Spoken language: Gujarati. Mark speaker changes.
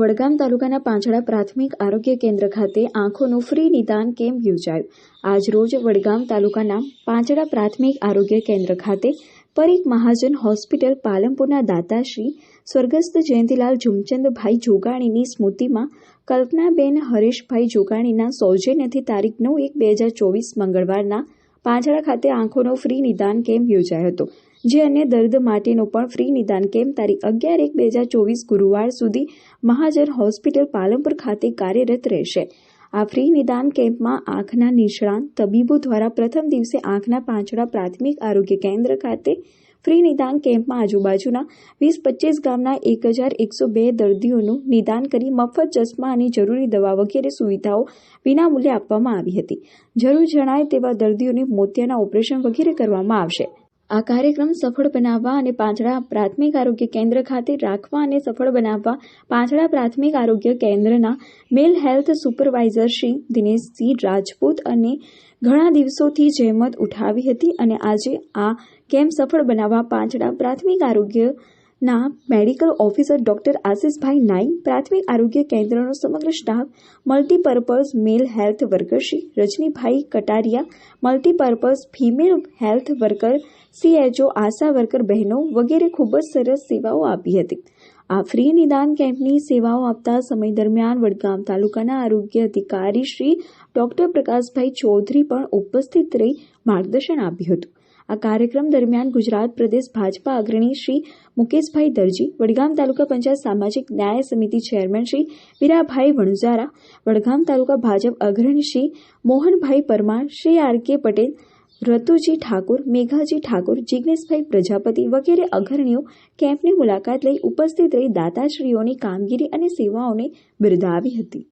Speaker 1: વડગામ તાલુકાના પાંછડા પ્રાથમિક આરોગ્ય કેન્દ્ર ખાતે આંખોનું ફ્રી નિદાન કેમ્પ યોજાયો. આજરોજ વડગામ તાલુકાના પાંછડા પ્રાથમિક આરોગ્ય કેન્દ્ર ખાતે પરીખ મહાજન હોસ્પિટલ પાલનપુરના દાતાશ્રી સ્વર્ગસ્થ જયંતિલાલ ઝુમચંદભાઈ જોગાણીની સ્મૃતિમાં કલ્પનાબેન હરેશભાઈ જોગાણીના સૌજન્યથી તારીખ 9/1/2024 મંગળવારના પાંછડા ખાતે આંખોનો ફ્રી નિદાન કેમ્પ યોજાયો હતો. જે અન્ય દર્દ માટેનો પણ ફ્રી નિદાન કેમ્પ તારીખ 11/1/2024 ગુરુવાર સુધી મહાજન હોસ્પિટલ પાલનપુર ખાતે કાર્યરત રહેશે. આ ફ્રી નિદાન કેમ્પમાં આંખના નિષ્ણાત તબીબો દ્વારા પ્રથમ દિવસે આંખના પાંછડા પ્રાથમિક આરોગ્ય કેન્દ્ર ખાતે ફ્રી નિદાન કેમ્પમાં આજુબાજુના 20-25 ગામના 1102 દર્દીઓનું નિદાન કરી મફત ચશ્મા અને જરૂરી દવા વગેરે સુવિધાઓ વિનામૂલ્યે આપવામાં આવી હતી. જરૂર જણાય તેવા દર્દીઓને મોતિયાના ઓપરેશન વગેરે કરવામાં આવશે. આ કાર્યક્રમ સફળ બનાવવા અને પાંછડા પ્રાથમિક આરોગ્ય કેન્દ્ર ખાતે રાખવા અને સફળ બનાવવા પાંછડા પ્રાથમિક આરોગ્ય કેન્દ્રના મેલ હેલ્થ સુપરવાઇઝર શ્રી દિનેશસિંહ રાજપૂત અને ઘણા દિવસોથી જહેમત ઉઠાવી હતી અને આજે આ કેમ્પ સફળ બનાવવા પાંછડા પ્રાથમિક આરોગ્યના મેડિકલ ઓફિસર ડોક્ટર આશિષભાઈ નાઈ, પ્રાથમિક આરોગ્ય કેન્દ્રનો સમગ્ર staff, multipurpose male health worker Shri Rajnibhai Katariya, multipurpose female health worker CHO, ASHA worker બહેનો વગેરે ખૂબ જ સરસ સેવાઓ આપી હતી. આ ફ્રી નિદાન કેમ્પની સેવાઓ આપતા સમય દરમિયાન વડગામ તાલુકાના આરોગ્ય અધિકારી શ્રી ડોક્ટર પ્રકાશભાઈ ચૌધરી પણ ઉપસ્થિત રહી માર્ગદર્શન આપ્યું હતું. આ કાર્યક્રમ દરમિયાન ગુજરાત પ્રદેશ ભાજપા અગ્રણી શ્રી મુકેશભાઈ દરજી, વડગામ તાલુકા પંચાયત સામાજિક ન્યાય સમિતિ ચેરમેન શ્રી વીરાભાઈ વણઝારા, વડગામ તાલુકા ભાજપ અગ્રણી શ્રી મોહનભાઈ પરમાર, શ્રી RK પટેલ, રતુજી ઠાકોર, મેઘાજી ઠાકોર, જિગ્નેશભાઈ પ્રજાપતિ વગેરે અગ્રણીઓ કેમ્પની મુલાકાત લઈ ઉપસ્થિત રહી દાતાશ્રીઓની કામગીરી અને સેવાઓને બિરદાવી હતી.